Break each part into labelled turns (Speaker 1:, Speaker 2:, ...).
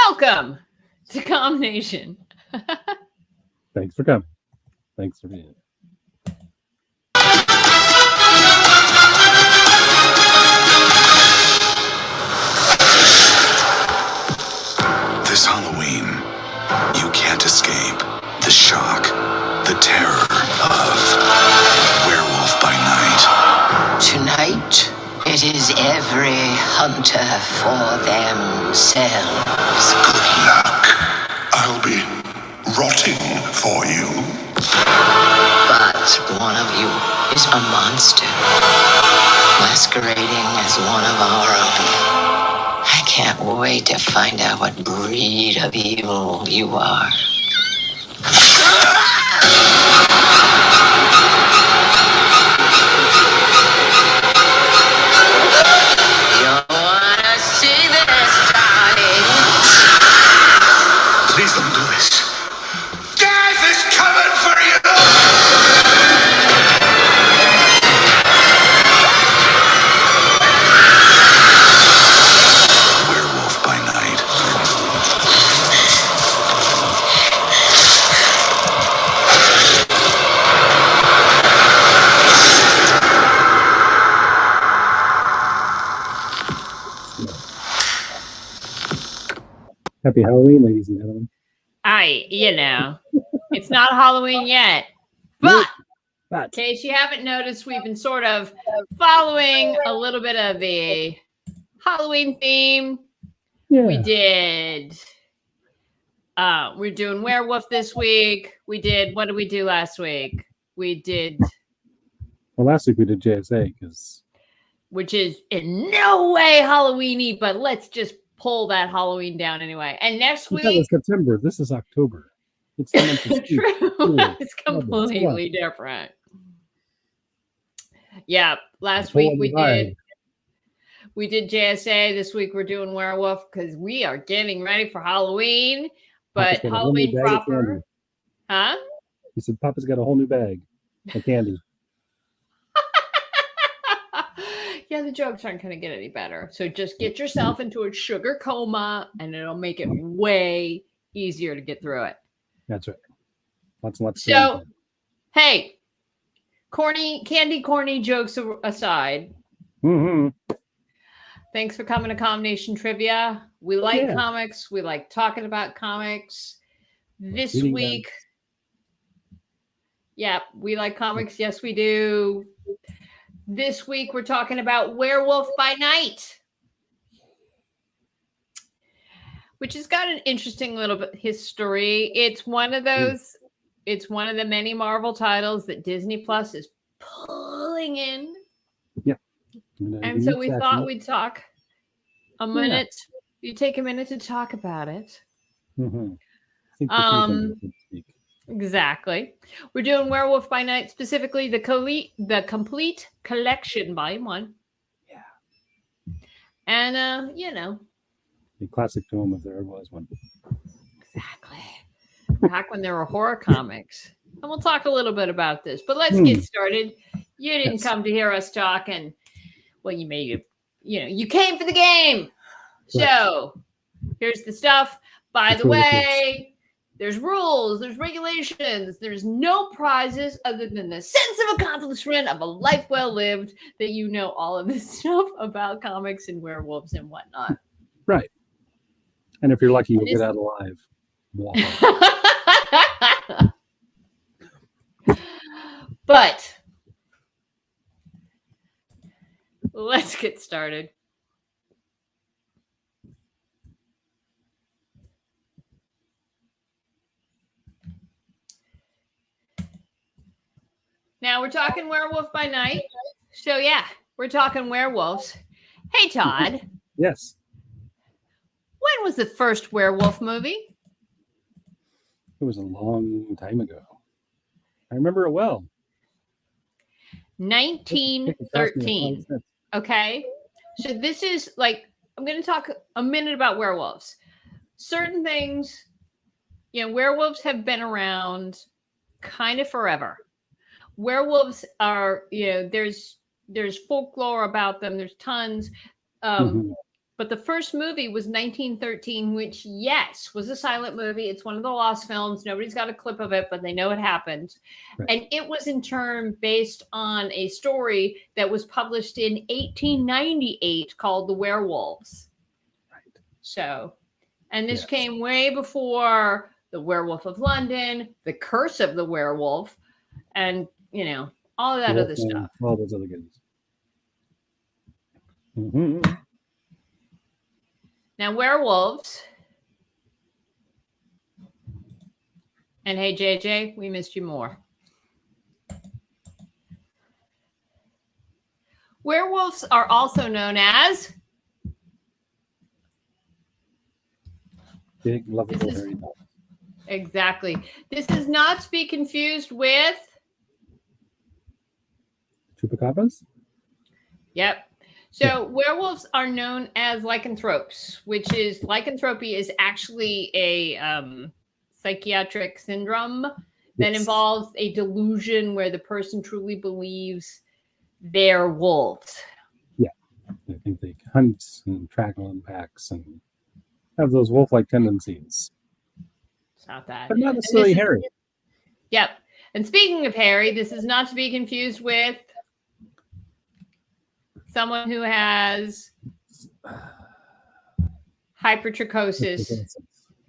Speaker 1: Welcome to Combination.
Speaker 2: Thanks for coming. Thanks for being here.
Speaker 3: This Halloween, you can't escape the shock, the terror of Werewolf by Night.
Speaker 4: Tonight, it is every hunter for themselves.
Speaker 3: Good luck. I'll be rotting for you.
Speaker 4: But one of you is a monster, masquerading as one of our own. I can't wait to find out what breed of evil you are. You wanna see this, darling?
Speaker 3: Please don't do this. Death is coming for you! Werewolf by Night.
Speaker 2: Happy Halloween, ladies and gentlemen.
Speaker 1: It's not Halloween yet, but
Speaker 2: But
Speaker 1: in case you haven't noticed, we've been sort of following a little bit of a Halloween theme.
Speaker 2: yeah,
Speaker 1: We did. We're doing Werewolf this week. What did we do last week? We did,
Speaker 2: well, last week we did JSA because
Speaker 1: which is in no way Halloween-y, but let's just pull that Halloween down anyway. And next
Speaker 2: that was
Speaker 1: week,
Speaker 2: September. This is October. It's the month of Spooky.
Speaker 1: true,
Speaker 2: Yeah.
Speaker 1: it's completely different. Yeah, last
Speaker 2: Whole
Speaker 1: week
Speaker 2: other
Speaker 1: we did JSA. This week we're doing Werewolf because we are getting ready for Halloween. But
Speaker 2: Papa's got a whole new
Speaker 1: Halloween
Speaker 2: bag of
Speaker 1: proper,
Speaker 2: candy.
Speaker 1: huh?
Speaker 2: He said Papa's got a whole new bag of candy.
Speaker 1: Yeah, the jokes aren't going to get any better. So just get yourself into a sugar coma and it'll make it way easier to get through it.
Speaker 2: That's right. Lots and lots.
Speaker 1: So, hey, corny jokes aside,
Speaker 2: Mm-hmm.
Speaker 1: thanks for coming to Combination Trivia. We like
Speaker 2: Yeah.
Speaker 1: comics. We like talking about comics. This
Speaker 2: Reading
Speaker 1: week, yeah, we like comics. Yes, we do. This week, we're talking about Werewolf by Night, which has got an interesting little bit history. It's one of those. It's one of the many Marvel titles that Disney Plus is pulling in. And so we thought we'd talk a minute. You take a minute to talk about it.
Speaker 2: Mm-hmm.
Speaker 1: Exactly. We're doing Werewolf by Night, specifically the complete collection, volume 1.
Speaker 2: Yeah.
Speaker 1: And
Speaker 2: The classic tome if there ever was one.
Speaker 1: exactly. Back when there were horror comics. And we'll talk a little bit about this. But let's get started. You didn't come to hear us talk, and well, you came for the game.
Speaker 2: Right.
Speaker 1: So here's the stuff. By the way, there's rules, there's regulations, there's no prizes other than the sense of accomplishment of a life well lived that you know all of this stuff about comics and werewolves and whatnot.
Speaker 2: Right. And if you're lucky, you'll get out alive. Wow.
Speaker 1: But let's get started. Now we're talking Werewolf by Night. So yeah, we're talking werewolves. Hey Todd.
Speaker 2: Yes.
Speaker 1: When was the first werewolf movie?
Speaker 2: It was a long time ago. I remember it well.
Speaker 1: 1913. Okay. So this is like, I'm going to talk a minute about werewolves. Certain things, werewolves have been around kind of forever. Werewolves are, there's folklore about them. There's tons. But the first movie was 1913, which, yes, was a silent movie. It's one of the lost films. Nobody's got a clip of it, but they know it happened.
Speaker 2: Right.
Speaker 1: And it was in turn based on a story that was published in 1898 called The Werewolves.
Speaker 2: Right.
Speaker 1: So, and this came way before The Werewolf of London, The Curse of the Werewolf, and, you know, all of that other stuff.
Speaker 2: All those other goodies. Mm-hmm.
Speaker 1: Now, werewolves. And hey, JJ, we missed you more. Werewolves are also known as
Speaker 2: big, lovable, hairy dogs.
Speaker 1: Exactly. This is not to be confused with
Speaker 2: Chupacabras?
Speaker 1: Yep. So werewolves are known as lycanthropes, which is lycanthropy is actually a psychiatric syndrome that involves a delusion where the person truly believes they're wolves.
Speaker 2: Yeah. I think they hunt and travel in packs and have those wolf-like tendencies.
Speaker 1: It's not that.
Speaker 2: But not necessarily hairy.
Speaker 1: Yep. And speaking of hairy, this is not to be confused with someone who has hypertrichosis.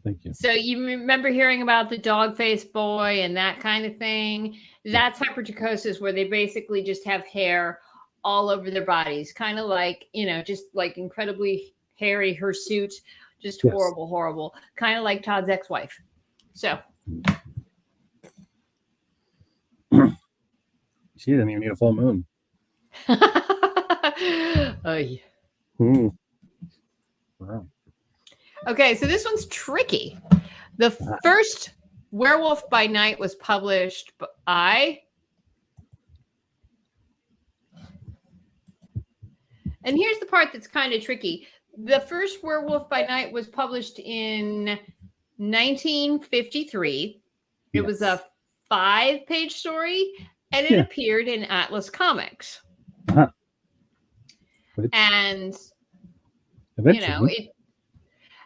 Speaker 2: Thank you.
Speaker 1: So you remember hearing about the dog-faced boy and that kind of thing? That's hypertrichosis, where they basically just have hair all over their bodies, kind of like, you know, just like incredibly hairy hirsute, just horrible, horrible, kind of like Todd's ex-wife. So
Speaker 2: she didn't even need a full moon. Wow.
Speaker 1: Okay, so this one's tricky. The first Werewolf by Night was published by, and here's the part that's kind of tricky. The first Werewolf by Night was published in 1953. It was a 5-page story, and it appeared in Atlas Comics. And you know it,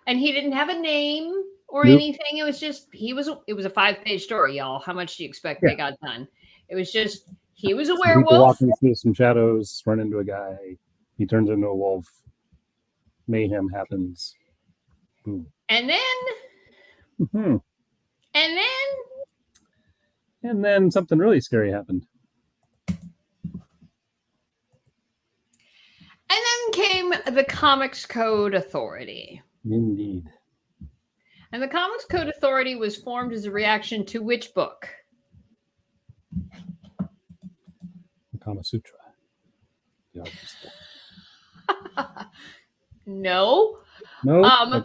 Speaker 1: and he didn't have a name or anything. It was just it was a 5-page story, y'all. How much do you expect they got done? It was just he was a werewolf.
Speaker 2: People walking through some shadows, run into a guy. He turns into a wolf. Mayhem happens. Boom.
Speaker 1: And then,
Speaker 2: and then something really scary happened.
Speaker 1: And then came the Comics Code Authority.
Speaker 2: Indeed.
Speaker 1: And the Comics Code Authority was formed as a reaction to which book?
Speaker 2: The Kama Sutra.
Speaker 1: No.
Speaker 2: No.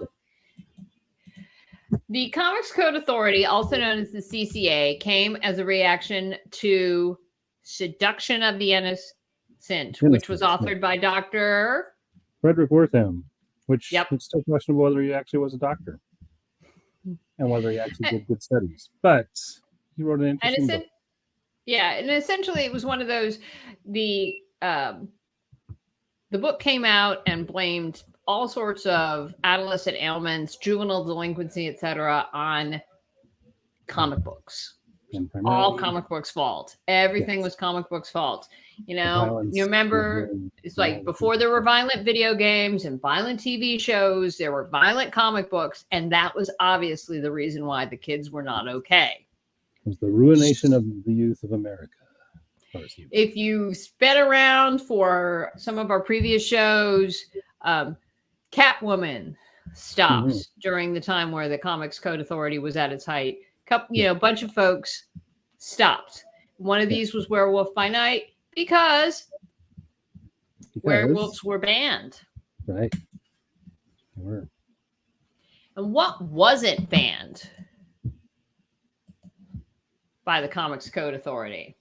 Speaker 1: The Comics Code Authority, also known as the CCA, came as a reaction to Seduction of the Innocent, which was authored by Dr.
Speaker 2: Frederick Wertham, which it's still questionable whether he actually was a doctor and whether he actually did good studies. But he wrote an interesting book.
Speaker 1: Yeah, and essentially it was one of those, the book came out and blamed all sorts of adolescent ailments, juvenile delinquency, etc., on comic books. All comic books' fault. Everything was comic books' fault. You know, you remember it's like before there were violent video games and violent TV shows, there were violent comic books, and that was obviously the reason why the kids were not okay.
Speaker 2: It was the ruination of the youth of America.
Speaker 1: If you sped around for some of our previous shows, Catwoman stopped during the time where the Comics Code Authority was at its height. A bunch of folks stopped. One of these was Werewolf by Night because werewolves were banned.
Speaker 2: Right. They were.
Speaker 1: And what wasn't banned by the Comics Code Authority?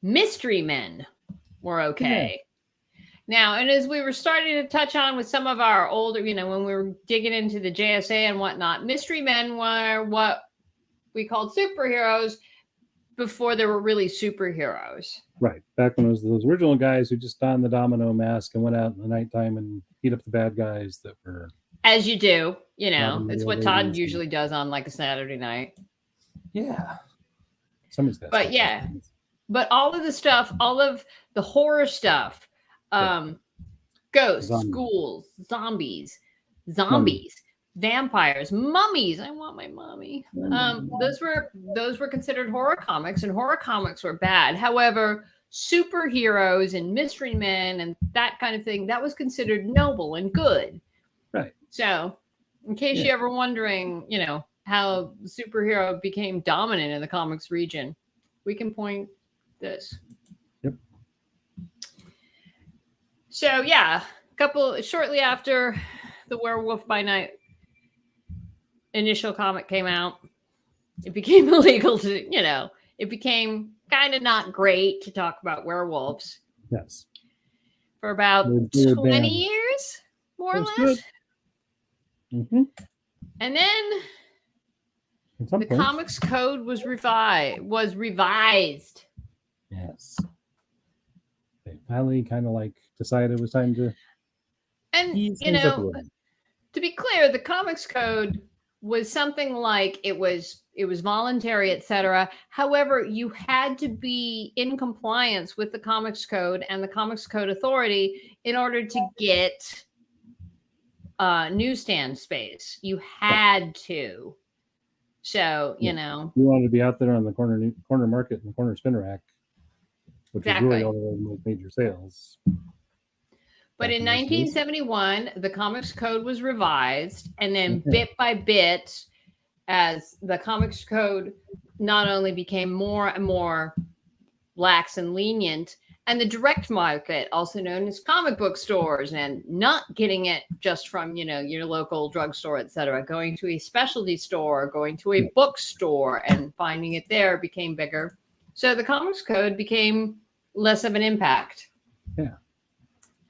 Speaker 1: Mystery men were okay. Now, and as we were starting to touch on with some of our older, when we were digging into the JSA and whatnot, mystery men were what we called superheroes before there were really superheroes.
Speaker 2: Right. Back when it was those original guys who just donned the domino mask and went out in the nighttime and beat up the bad guys that were.
Speaker 1: As you do, you know,
Speaker 2: Robin
Speaker 1: it's what
Speaker 2: Williams
Speaker 1: Todd
Speaker 2: and-
Speaker 1: usually does on like a Saturday night.
Speaker 2: Yeah. Somebody's got.
Speaker 1: But yeah, but all of the stuff, all of the horror stuff, ghosts,
Speaker 2: Zombies.
Speaker 1: ghouls, zombies, vampires, mummies. I want my mummy. Those were considered horror comics, and horror comics were bad. However, superheroes and mystery men and that kind of thing, that was considered noble and good.
Speaker 2: Right.
Speaker 1: So, in case you're ever wondering, you know, how superhero became dominant in the comics region, we can point this.
Speaker 2: Yep.
Speaker 1: So shortly after the Werewolf by Night initial comic came out, it became illegal to, you know, it became kind of not great to talk about werewolves.
Speaker 2: Yes.
Speaker 1: For about
Speaker 2: They were
Speaker 1: 20
Speaker 2: banned.
Speaker 1: years, more or
Speaker 2: That's
Speaker 1: less.
Speaker 2: good. Mm-hmm.
Speaker 1: And then
Speaker 2: At some
Speaker 1: the
Speaker 2: point.
Speaker 1: comics code was revised.
Speaker 2: Yes. They finally kind of like decided it was time to
Speaker 1: And
Speaker 2: ease
Speaker 1: you
Speaker 2: things up a
Speaker 1: know,
Speaker 2: little.
Speaker 1: to be clear, the comics code was something like it was voluntary, etc. However, you had to be in compliance with the comics code and the comics code authority in order to get newsstand space. You had to. So, you know.
Speaker 2: You wanted to be out there on the corner market and the corner spin rack, which is really
Speaker 1: Exactly.
Speaker 2: all the major sales.
Speaker 1: But in
Speaker 2: Back in those days.
Speaker 1: 1971, the comics code was revised, and then
Speaker 2: Okay.
Speaker 1: bit by bit, as the comics code not only became more and more lax and lenient, and the direct market, also known as comic book stores, and not getting it just from, you know, your local drugstore, etc., going to a specialty store, going to a bookstore, and finding it there became bigger. So the comics code became less of an impact.
Speaker 2: Yeah.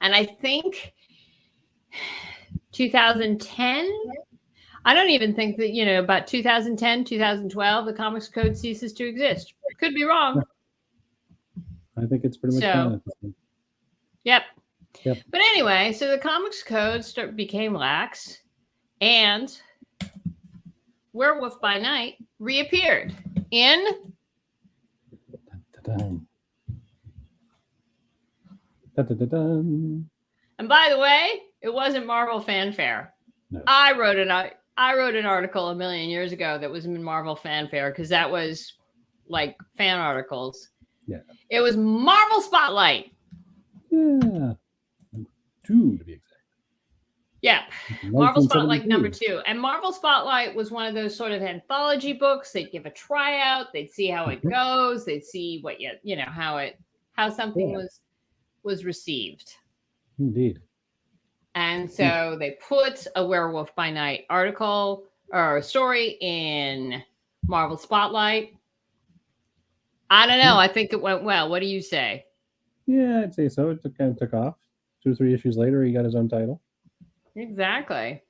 Speaker 1: And I think 2010, I don't even think that, you know, about 2010, 2012, the comics code ceases to exist. Could be wrong.
Speaker 2: I think it's pretty much
Speaker 1: So-
Speaker 2: gone at this point.
Speaker 1: Yep.
Speaker 2: Yep.
Speaker 1: But anyway, so the comics code became lax, and Werewolf by Night reappeared in
Speaker 2: Dun-dun-dun. Dun-dun-dun-dun.
Speaker 1: And by the way, it wasn't Marvel Fanfare.
Speaker 2: No.
Speaker 1: I wrote an article a million years ago that was in Marvel Fanfare because that was like fan articles.
Speaker 2: Yeah.
Speaker 1: It was Marvel Spotlight.
Speaker 2: Yeah. 2 to be exact.
Speaker 1: Yeah. Marvel Spotlight
Speaker 2: 1973.
Speaker 1: number 2. And Marvel Spotlight was one of those sort of anthology books. They'd give a tryout. They'd see how it goes. They'd see what you know, how something was received.
Speaker 2: Indeed.
Speaker 1: And so they put a Werewolf by Night article or story in Marvel Spotlight. I don't know. I think it went well. What do you say?
Speaker 2: Yeah, I'd say so. It kind of took off. 2 or 3 issues later, he got his own title.
Speaker 1: Exactly.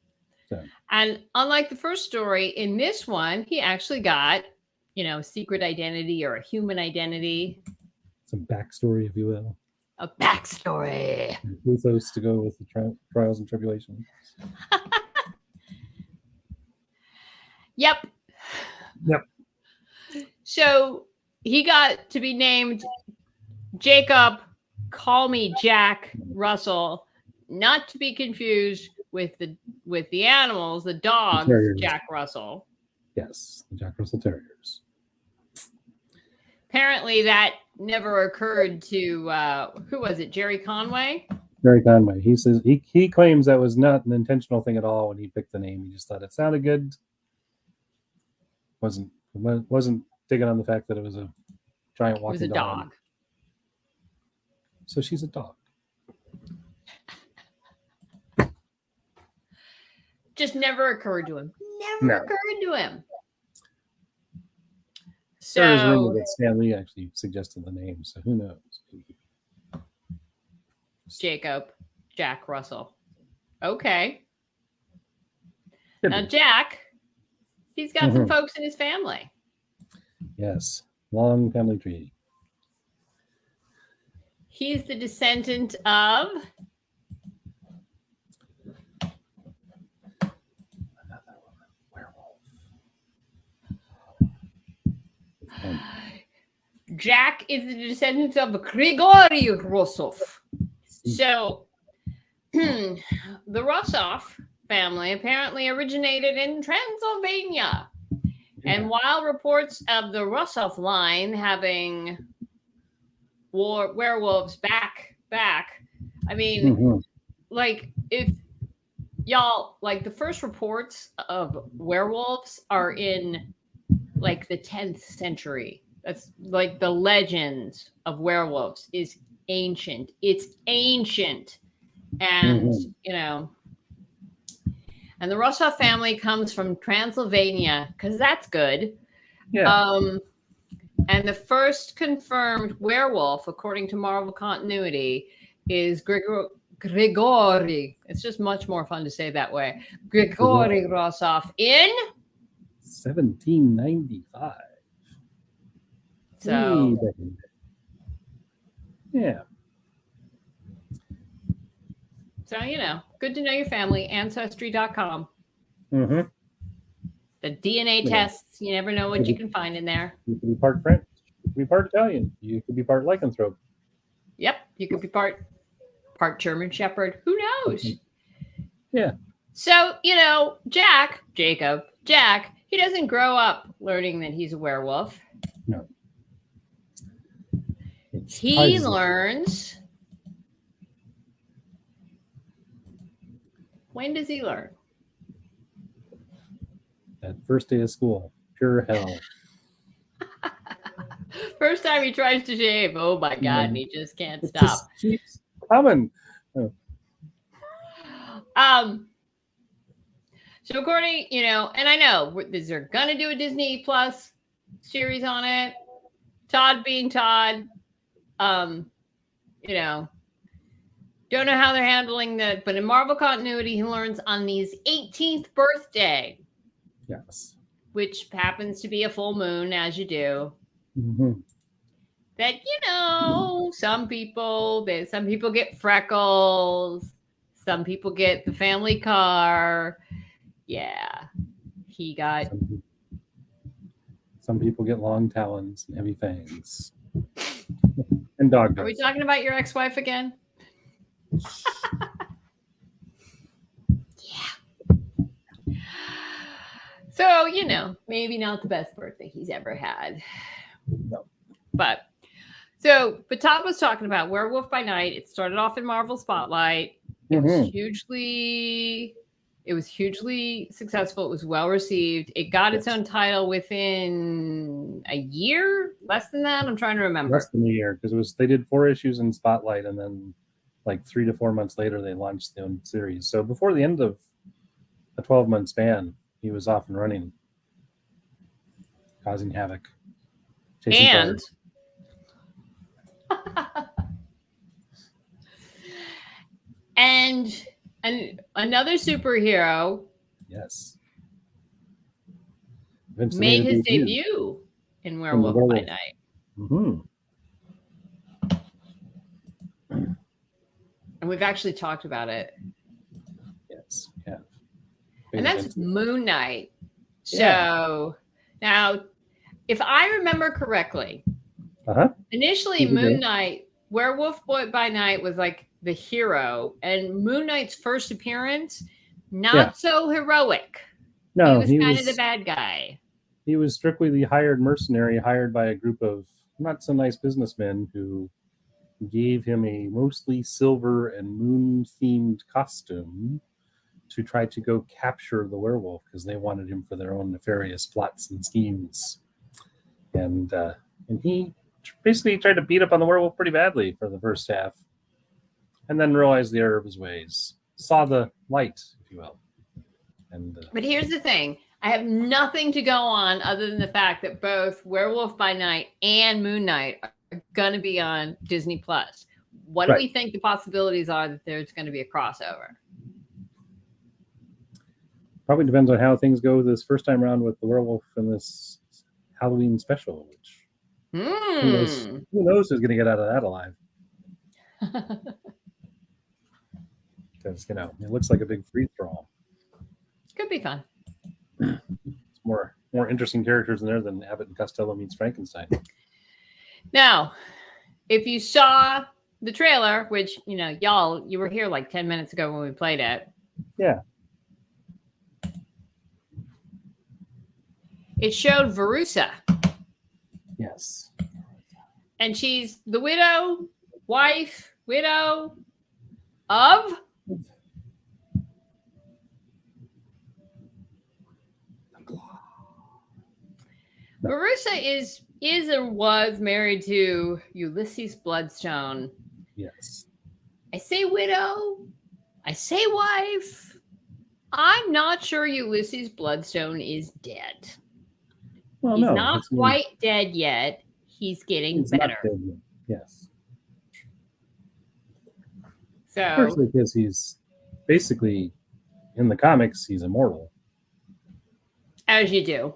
Speaker 2: So.
Speaker 1: And unlike the first story, in this one, he actually got, you know, a secret identity or a human identity.
Speaker 2: Some backstory, if you will.
Speaker 1: A backstory.
Speaker 2: Ethos to go with the trials and tribulations.
Speaker 1: Yep.
Speaker 2: Yep.
Speaker 1: So he got to be named Jacob, call me Jack Russell, not to be confused with the animals, the dogs,
Speaker 2: Terriers.
Speaker 1: Jack Russell.
Speaker 2: Yes, the Jack Russell Terriers.
Speaker 1: Apparently that never occurred to who was it? Jerry Conway?
Speaker 2: Jerry Conway. He says he claims that was not an intentional thing at all when he picked the name. He just thought it sounded good. Wasn't digging on the fact that it was a giant
Speaker 1: It was
Speaker 2: walking
Speaker 1: a dog.
Speaker 2: So she's a dog.
Speaker 1: Just never occurred to him. Never
Speaker 2: No.
Speaker 1: occurred to him.
Speaker 2: There is rumor
Speaker 1: So
Speaker 2: that Stan Lee actually suggested the name, so who knows?
Speaker 1: Jacob, Jack Russell. Okay.
Speaker 2: Could
Speaker 1: Now
Speaker 2: be.
Speaker 1: Jack, he's got some folks in his family.
Speaker 2: Yes. Long family tree.
Speaker 1: He's the descendant of
Speaker 2: Werewolf.
Speaker 1: Jack is the descendant of Grigory Rossov. So the Rossov family apparently originated in Transylvania. And while reports of the Rossov line having werewolves back, I mean, like if y'all, like the first reports of werewolves are in like the 10th century. That's like the legends of werewolves is ancient. It's ancient. And, you know, and the Rossov family comes from Transylvania because that's good.
Speaker 2: Yeah.
Speaker 1: And the first confirmed werewolf, according to Marvel continuity, is Grigory. It's just much more fun to say that way. Grigory Rossov in
Speaker 2: 1795.
Speaker 1: So,
Speaker 2: yeah.
Speaker 1: So, you know, good to know your family. Ancestry.com.
Speaker 2: Mm-hmm.
Speaker 1: The DNA tests, you never know what you can find in there.
Speaker 2: You could be part French. You could be part Italian. You could be part lycanthrope.
Speaker 1: Yep. You could be part German Shepherd. Who knows?
Speaker 2: Yeah.
Speaker 1: So, you know, Jack, he doesn't grow up learning that he's a werewolf.
Speaker 2: No.
Speaker 1: He learns. When does he learn?
Speaker 2: That first day of school. Pure hell.
Speaker 1: First time he tries to shave. Oh my God. And he just can't stop.
Speaker 2: Just keeps coming.
Speaker 1: So according, you know, and I know they're going to do a Disney Plus series on it. Todd being Todd, you know, don't know how they're handling that, but in Marvel continuity, he learns on his 18th birthday.
Speaker 2: Yes.
Speaker 1: Which happens to be a full moon, as you do.
Speaker 2: Mm-hmm.
Speaker 1: That, you know, some people get freckles. Some people get the family car. Yeah. He got...
Speaker 2: Some people get long talons and heavy fangs. And dog.
Speaker 1: Are we talking about your ex-wife again? Yeah. So, you know, maybe not the best birthday he's ever had.
Speaker 2: No.
Speaker 1: But Todd was talking about Werewolf by Night. It started off in Marvel Spotlight. It was hugely successful. It was well received. It got its own title within a year, less than that. I'm trying to remember.
Speaker 2: Less than a year, because they did 4 issues in Spotlight, and then like 3 to 4 months later they launched their own series. So before the end of a 12-month span, he was off and running, causing havoc.
Speaker 1: And and another superhero,
Speaker 2: yes,
Speaker 1: made his debut in Werewolf by Night.
Speaker 2: Mm-hmm.
Speaker 1: And we've actually talked about it.
Speaker 2: Yes, we have.
Speaker 1: And that's Moon Knight. So now, if I remember correctly, initially Moon Knight, Werewolf by Night was like the hero, and Moon Knight's first appearance, not so heroic.
Speaker 2: No,
Speaker 1: he was kind of the bad guy.
Speaker 2: He was strictly the hired mercenary, hired by a group of not so nice businessmen who gave him a mostly silver and moon-themed costume to try to go capture the werewolf because they wanted him for their own nefarious plots and schemes. And he basically tried to beat up on the werewolf pretty badly for the first half, and then realized the error of his ways, saw the light, if you will. And
Speaker 1: but here's the thing. I have nothing to go on other than the fact that both Werewolf by Night and Moon Knight are going to be on Disney Plus. What do we think the possibilities are that there's going to be a crossover?
Speaker 2: Probably depends on how things go this first time around with the werewolf and this Halloween special, which
Speaker 1: Hmm.
Speaker 2: Who knows who's going to get out of that alive? Because, it looks like a big free-for-all.
Speaker 1: Could be fun.
Speaker 2: It's more interesting characters in there than Abbott and Costello meets Frankenstein.
Speaker 1: Now, if you saw the trailer, which, y'all, you were here like 10 minutes ago when we played it.
Speaker 2: Yeah.
Speaker 1: It showed Verussa.
Speaker 2: Yes.
Speaker 1: And she's the widow of Verussa is or was married to Ulysses Bloodstone.
Speaker 2: Yes.
Speaker 1: I say widow. I say wife. I'm not sure Ulysses Bloodstone is dead.
Speaker 2: Well,
Speaker 1: he's
Speaker 2: no,
Speaker 1: not quite dead yet. He's getting better.
Speaker 2: Yes.
Speaker 1: So,
Speaker 2: partially because he's basically in the comics, he's immortal.
Speaker 1: As you do.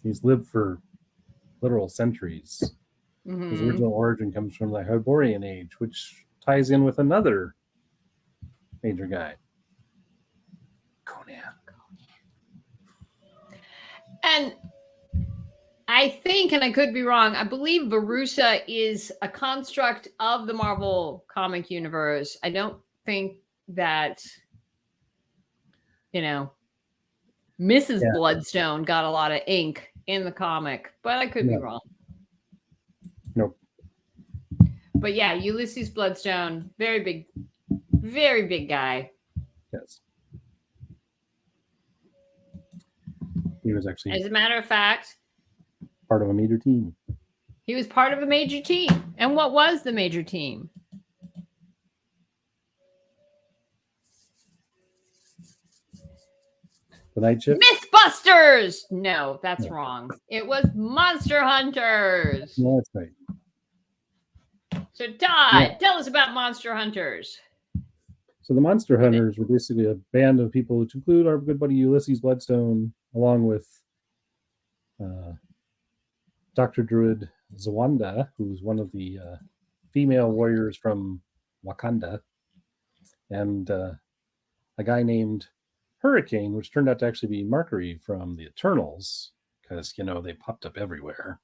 Speaker 2: He's lived for literal centuries.
Speaker 1: Mm-hmm.
Speaker 2: His original origin comes from the Hyborian Age, which ties in with another major guy, Conan.
Speaker 1: And I think, and I could be wrong, I believe Verussa is a construct of the Marvel comic universe. I don't think that, Mrs. Bloodstone got a lot of ink in the comic, but I could be wrong.
Speaker 2: Nope.
Speaker 1: But yeah, Ulysses Bloodstone, very big guy.
Speaker 2: Yes. He was actually,
Speaker 1: as a matter of fact,
Speaker 2: part of a major team.
Speaker 1: He was part of a major team. And what was the major team?
Speaker 2: The Night Shift?
Speaker 1: Mythbusters! No, that's wrong. It was Monster Hunters.
Speaker 2: No, that's right.
Speaker 1: So, Todd, tell us about Monster Hunters.
Speaker 2: So the Monster Hunters were basically a band of people, which include our good buddy Ulysses Bloodstone, along with Dr. Druid Zawanda, who's one of the female warriors from Wakanda, and a guy named Hurricane, which turned out to actually be Mercury from the Eternals, because, they popped up everywhere.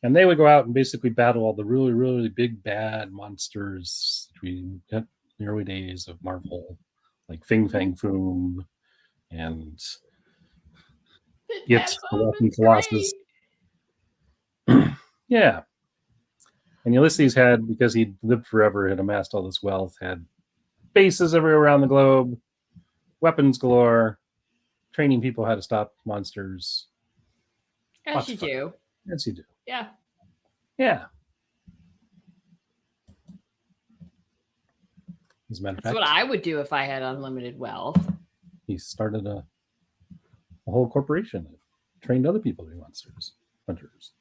Speaker 2: And they would go out and basically battle all the really, really big bad monsters that we got in the early days of Marvel, like Fing Fang Foom and It's the Walking Colossus. Yeah. And Ulysses had, because he'd lived forever, had amassed all this wealth, had bases everywhere around the globe, weapons galore, training people how to stop monsters.
Speaker 1: As you do.
Speaker 2: As you do.
Speaker 1: Yeah.
Speaker 2: Yeah. As a matter of fact,
Speaker 1: that's what I would do if I had unlimited wealth.
Speaker 2: He started a whole corporation that trained other people to be hunters.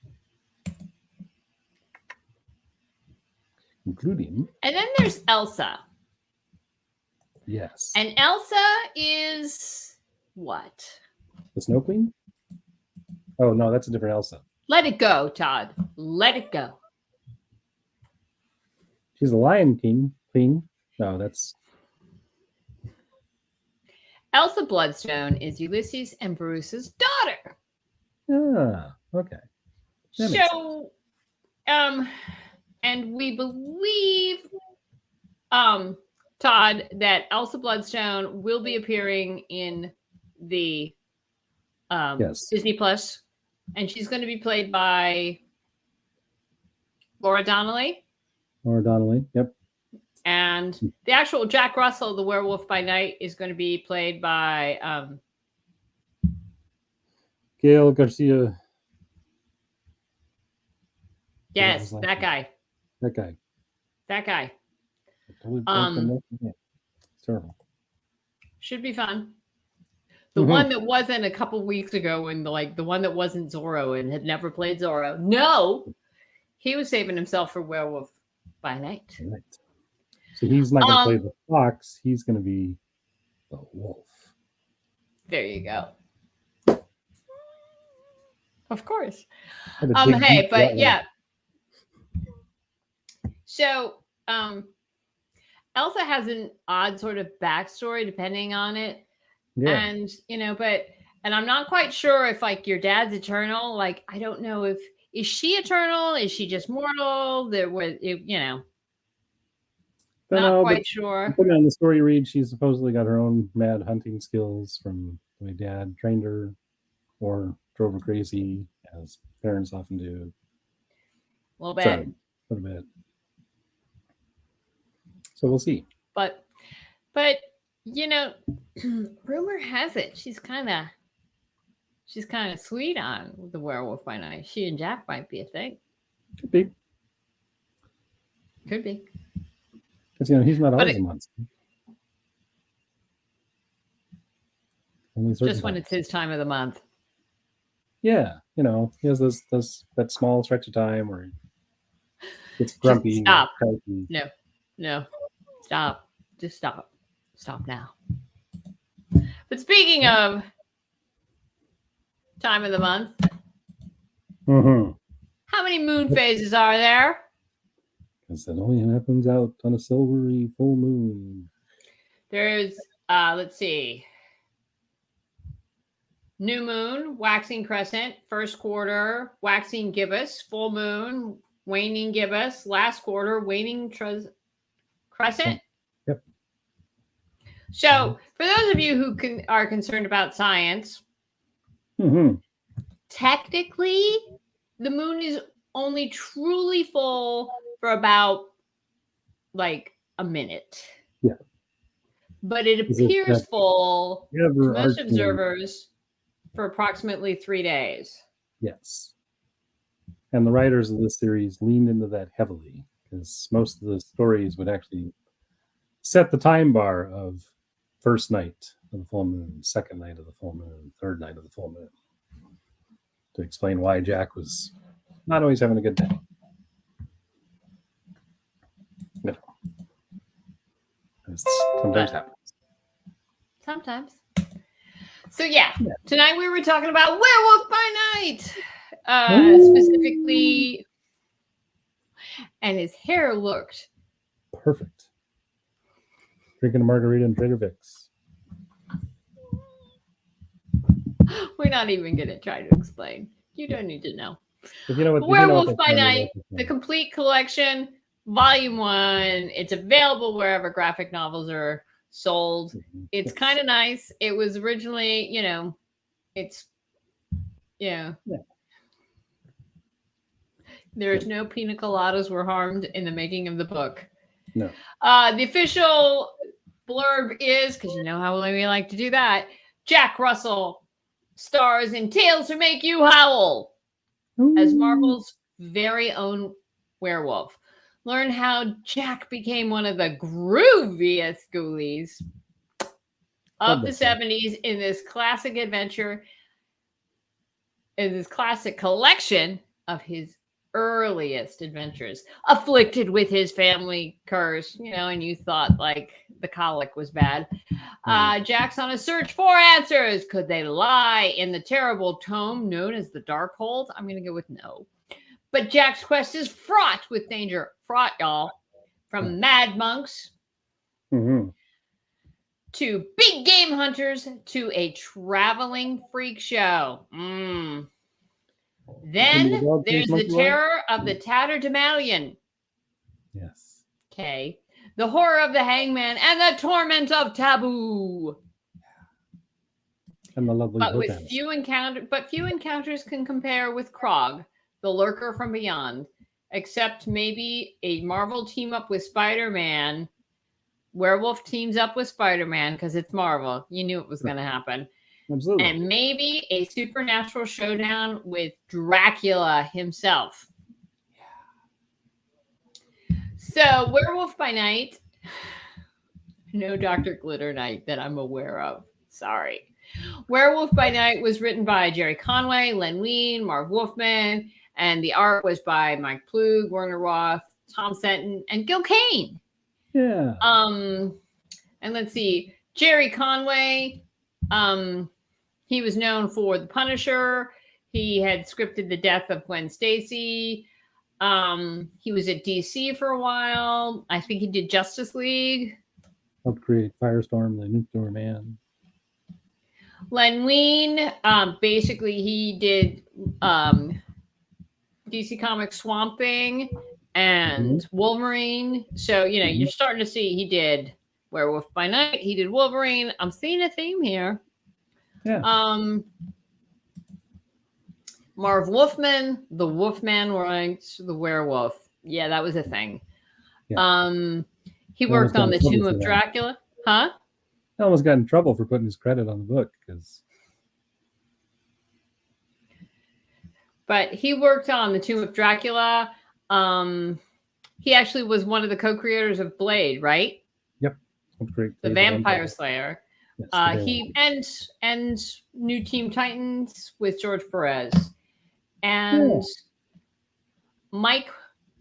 Speaker 2: Including.
Speaker 1: And then there's Elsa.
Speaker 2: Yes.
Speaker 1: And Elsa is what?
Speaker 2: The Snow Queen? Oh, no, that's a different Elsa.
Speaker 1: Let it go, Todd. Let it go.
Speaker 2: She's the Lion King queen. No, that's...
Speaker 1: Elsa Bloodstone is Ulysses and Verussa's daughter.
Speaker 2: Ah, okay.
Speaker 1: So, and we believe, Todd, that Elsa Bloodstone will be appearing in the Disney Plus, and she's going to be played by Laura Donnelly.
Speaker 2: Laura Donnelly, yep.
Speaker 1: And the actual Jack Russell, the Werewolf by Night, is going to be played by
Speaker 2: Gail Garcia.
Speaker 1: Yes, that guy.
Speaker 2: That guy.
Speaker 1: That guy.
Speaker 2: It's terrible.
Speaker 1: Should be fun. The one that wasn't a couple weeks ago, when the one that wasn't Zorro and had never played Zorro. No, he was saving himself for Werewolf by Night.
Speaker 2: Right. So he's not going to play the fox. He's going to be the wolf.
Speaker 1: There you go. Of course.
Speaker 2: Had to dig
Speaker 1: Hey,
Speaker 2: deep
Speaker 1: but
Speaker 2: that way.
Speaker 1: yeah. So, Elsa has an odd sort of backstory depending on it.
Speaker 2: Yeah.
Speaker 1: And, and I'm not quite sure if like your dad's eternal. Like, I don't know is she eternal? Is she just mortal?
Speaker 2: Don't
Speaker 1: Not
Speaker 2: know,
Speaker 1: quite
Speaker 2: but
Speaker 1: sure.
Speaker 2: depending on the story you read, she's supposedly got her own mad hunting skills from the way dad trained her or drove her crazy, as parents often do.
Speaker 1: A little bit.
Speaker 2: So, a little bit. So we'll see.
Speaker 1: But rumor has it she's kind of sweet on the Werewolf by Night. She and Jack might be a thing.
Speaker 2: Could be.
Speaker 1: Could be.
Speaker 2: Because he's not always a monster.
Speaker 1: Just when it's his time of the month.
Speaker 2: Yeah, he has that small stretch of time where he gets grumpy.
Speaker 1: Stop. No. Stop. Just stop. Stop now. But speaking of time of the month, how many moon phases are there?
Speaker 2: Because that only happens out on a silvery full moon.
Speaker 1: There's, let's see. New moon, waxing crescent, first quarter, waxing gibbous, full moon, waning gibbous, last quarter, waning crescent.
Speaker 2: Yep.
Speaker 1: So, for those of you who are concerned about science, technically, the moon is only truly full for about like a minute.
Speaker 2: Yeah.
Speaker 1: But it appears full to most observers for approximately 3 days.
Speaker 2: Yes. And the writers of this series leaned into that heavily because most of the stories would actually set the time bar of first night of the full moon, second night of the full moon, third night of the full moon, to explain why Jack was not always having a good day. No. Sometimes happens.
Speaker 1: Sometimes. So tonight we were talking about Werewolf by Night, specifically, and his hair looked
Speaker 2: perfect. Drinking a margarita and Trader Vic's.
Speaker 1: We're not even going to try to explain. You don't need to know.
Speaker 2: If you know what,
Speaker 1: Werewolf by Night, the complete collection, Volume 1. It's available wherever graphic novels are sold. It's kind of nice. It was originally, There's no pina coladas were harmed in the making of the book.
Speaker 2: No.
Speaker 1: The official blurb is, because you know how we like to do that, Jack Russell stars in Tales to Make You Howl as Marvel's very own werewolf. Learn how Jack became one of the grooviest ghoulies of the 70s in this classic adventure, in this classic collection of his earliest adventures. Afflicted with his family curse, and you thought like the colic was bad. Jack's on a search for answers. Could they lie in the terrible tome known as the Darkhold? I'm going to go with no. But Jack's quest is fraught with danger. Fraught, y'all. From mad monks to big game hunters to a traveling freak show. Then there's the terror of the tatterdemalion.
Speaker 2: Yes.
Speaker 1: Okay. The horror of the hangman and the torment of taboo.
Speaker 2: And the lovely
Speaker 1: few encounters can compare with Krog, the lurker from beyond, except maybe a Marvel team up with Spider-Man. Werewolf teams up with Spider-Man because it's Marvel. You knew it was going to happen.
Speaker 2: Absolutely.
Speaker 1: And maybe a supernatural showdown with Dracula himself. So, Werewolf by Night. No Dr. Glitter Night that I'm aware of. Sorry. Werewolf by Night was written by Jerry Conway, Len Wein, Marv Wolfman, and the art was by Mike Plug, Werner Roth, Tom Senton, and Gil Kane.
Speaker 2: Yeah.
Speaker 1: And let's see. Jerry Conway, he was known for The Punisher. He had scripted the death of Gwen Stacy. He was at DC for a while. I think he did Justice League.
Speaker 2: Helped create Firestorm, the Nuclear Man.
Speaker 1: Len Wein, basically he did DC Comics Swamp Thing and Wolverine. So, you're starting to see he did Werewolf by Night. He did Wolverine. I'm seeing a theme here.
Speaker 2: Yeah.
Speaker 1: Marv Wolfman, the Wolfman writes the Werewolf. Yeah, that was a thing.
Speaker 2: Yeah.
Speaker 1: He worked on the Tomb of Dracula. Huh?
Speaker 2: He almost got in trouble for putting his credit on the book
Speaker 1: But he worked on the Tomb of Dracula. He actually was one of the co-creators of Blade, right?
Speaker 2: Yep. Great.
Speaker 1: The Vampire Slayer.
Speaker 2: Yes,
Speaker 1: He and New Teen Titans with George Perez. And Mike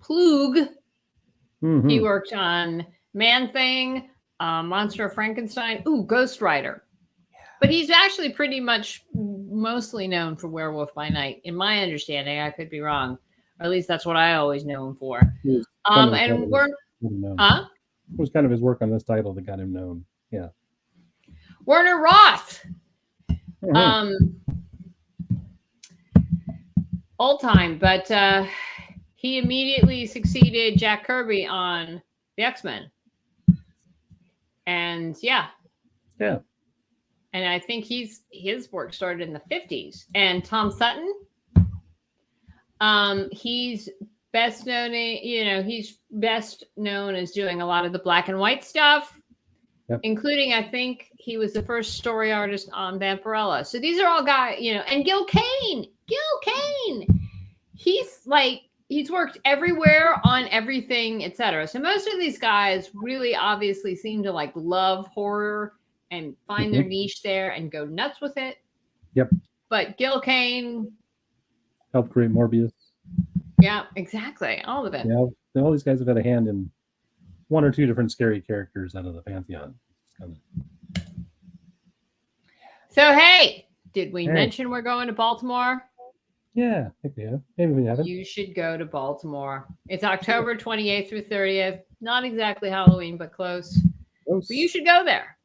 Speaker 1: Plug, he worked on Man Thing, Monster of Frankenstein, Ghost Rider. Yeah. But he's actually pretty much mostly known for Werewolf by Night, in my understanding. I could be wrong. Or at least that's what I always know him for. And we're
Speaker 2: it was kind of his work on this title that got him known. Yeah.
Speaker 1: Werner Roth. Old time, but he immediately succeeded Jack Kirby on the X-Men. And yeah. And I think his work started in the 50s. And Tom Sutton, he's best known, he's best known as doing a lot of the black and white stuff, including, I think he was the first story artist on Vampirella. So these are all guys, and Gil Kane, he's worked everywhere on everything, etc. So most of these guys really obviously seem to love horror and find their niche there and go nuts with it.
Speaker 2: Yep.
Speaker 1: But Gil Kane
Speaker 2: helped create Morbius.
Speaker 1: Yeah, exactly. All of it.
Speaker 2: Yeah, all these guys have had a hand in one or two different scary characters out of the Pantheon.
Speaker 1: So, hey, did we mention we're going to Baltimore?
Speaker 2: Yeah, I think we have. Maybe we haven't.
Speaker 1: You should go to Baltimore. It's October 28th through 30th. Not exactly Halloween, but close. But you should go there.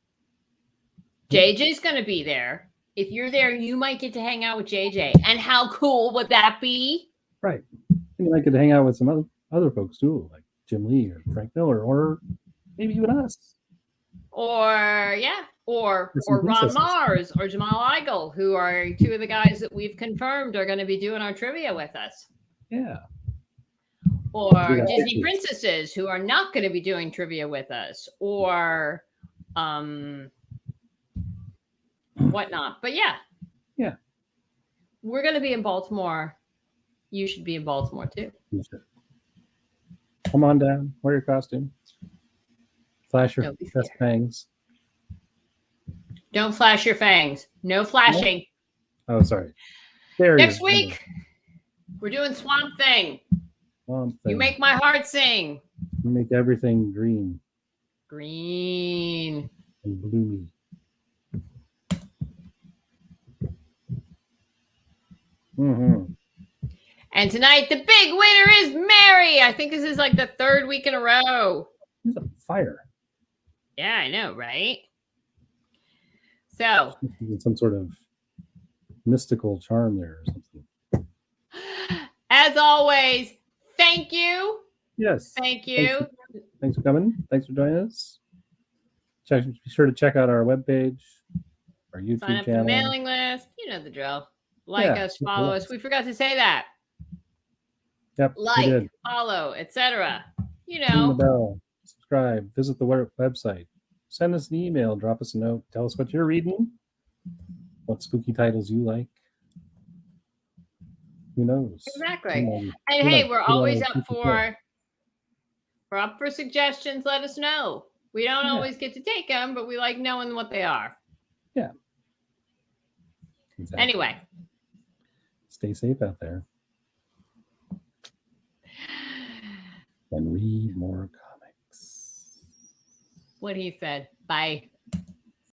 Speaker 1: JJ's going to be there. If you're there, you might get to hang out with JJ. And how cool would that be?
Speaker 2: Right. And you might get to hang out with some other folks too, like Jim Lee or Frank Miller, or maybe even us.
Speaker 1: Or Ron Mars or Jamal Eigel, who are two of the guys that we've confirmed are going to be doing our trivia with us.
Speaker 2: Yeah.
Speaker 1: Or Disney princesses who are not going to be doing trivia with us, or whatnot. But yeah, we're going to be in Baltimore. You should be in Baltimore too.
Speaker 2: You should. Come on down. Wear your costume. Flash your best fangs.
Speaker 1: Don't flash your fangs. No flashing.
Speaker 2: Oh, sorry.
Speaker 1: Next week, we're doing Swamp Thing. You make my heart sing.
Speaker 2: You make everything green.
Speaker 1: Green.
Speaker 2: And bloomy.
Speaker 1: And tonight, the big winner is Mary. I think this is like the third week in a row.
Speaker 2: He's on fire.
Speaker 1: Yeah, I know, right? So,
Speaker 2: some sort of mystical charm there or something.
Speaker 1: As always, thank you.
Speaker 2: Yes.
Speaker 1: Thank you.
Speaker 2: Thanks for coming. Thanks for joining us. Be sure to check out our webpage, our YouTube
Speaker 1: channel. Sign up for the mailing list. You know the drill. Like us, follow us. We forgot to say that.
Speaker 2: Yep.
Speaker 1: Like, follow, etc. You know.
Speaker 2: Ring the bell. Subscribe. Visit the website. Send us an email. Drop us a note. Tell us what you're reading. What spooky titles you like. Who knows?
Speaker 1: Exactly. And hey, we're always up for suggestions. Let us know. We don't always get to take them, but we like knowing what they are.
Speaker 2: Yeah. Exactly.
Speaker 1: Anyway.
Speaker 2: Stay safe out there. And read more comics.
Speaker 1: What he said. Bye.